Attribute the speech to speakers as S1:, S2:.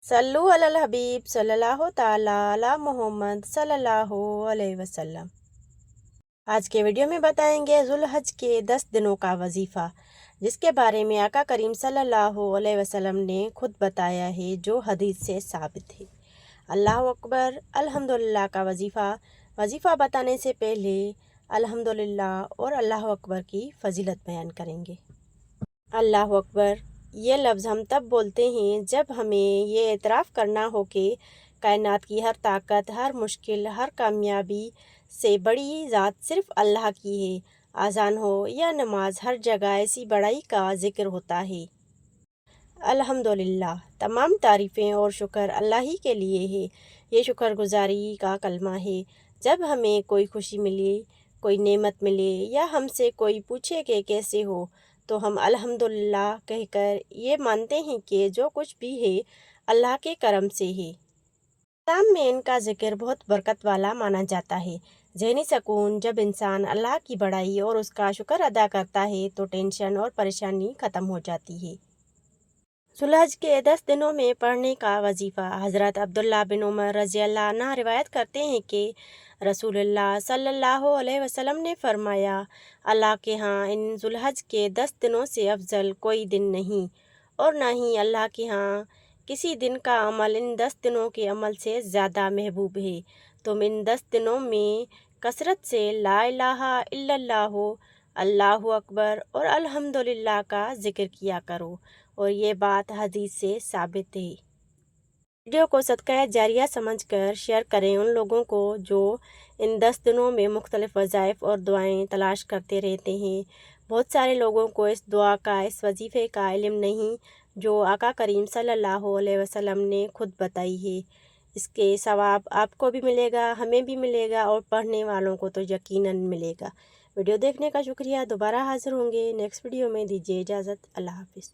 S1: सल्लु अलल हबीब सल्लल्लाहु ताला अला मोहम्मद सल्लल्लाहु अलैहि वसल्लम। आज के वीडियो में बताएंगे जुल्हज के 10 दिनों का वजीफ़ा, जिसके बारे में आका करीम सल्लल्लाहु अलैहि वसल्लम ने खुद बताया है, जो हदीस से साबित है। अल्लाह अकबर। अल्हम्दुलिल्लाह का वजीफ़ा बताने से पहले अल्हम्दुलिल्लाह और अल्लाह अकबर की फजीलत बयान करेंगे। अल्लाह अकबर ये लफ्ज़ हम तब बोलते हैं जब हमें ये एतराफ़ करना हो कि कायनात की हर ताकत, हर मुश्किल, हर कामयाबी से बड़ी ज़ात सिर्फ़ अल्लाह की है। आज़ान हो या नमाज, हर जगह ऐसी बड़ाई का ज़िक्र होता है। अल्हम्दुलिल्लाह, तमाम तारीफ़ें और शुक्र अल्लाह ही के लिए है। ये शुक्रगुज़ारी का कलमा है। जब हमें कोई खुशी मिले, कोई नेमत मिले या हमसे कोई पूछे कि कैसे हो, तो हम अल्हम्दुलिल्लाह कहकर ये मानते हैं कि जो कुछ भी है अल्लाह के करम से है। इस्लाम में इनका ज़िक्र बहुत बरकत वाला माना जाता है। ज़हनी सुकून। जब इंसान अल्लाह की बड़ाई और उसका शुक्र अदा करता है तो टेंशन और परेशानी ख़त्म हो जाती है। जुल्हज के 10 दिनों में पढ़ने का वजीफ़ा। हज़रत अब्दुल्ला बिन उमर रज़ियल्लाहु अन्हु रिवायत करते हैं कि रसूलुल्लाह सल्लल्लाहु अलैहि वसल्लम ने फरमाया, अल्लाह के यहाँ इन जुल्हज के 10 दिनों से अफजल कोई दिन नहीं, और ना ही अल्लाह के यहाँ किसी दिन का अमल इन 10 दिनों के अमल से ज़्यादा महबूब है। तुम इन 10 दिनों में कसरत से ला इलाहा इल्लल्लाहु, अल्लाहु अकबर और अल्हम्दुलिल्लाह का ज़िक्र किया करो, और ये बात हदीस से साबित है। वीडियो को सदका जारिया समझकर शेयर करें उन लोगों को जो इन 10 दिनों में मुख्तलिफ़ वज़ाइफ और दुआएं तलाश करते रहते हैं। बहुत सारे लोगों को इस दुआ का, इस वजीफ़े का इल्म नहीं जो आका करीम सल्लल्लाहु अलैहि वसल्लम ने खुद बताई है। इसके सवाब आपको भी मिलेगा, हमें भी मिलेगा, और पढ़ने वालों को तो यकीनन मिलेगा। वीडियो देखने का शुक्रिया। दोबारा हाज़िर होंगे नेक्स्ट वीडियो में। दीजिए इजाज़त। अल्लाह हाफ़िज़।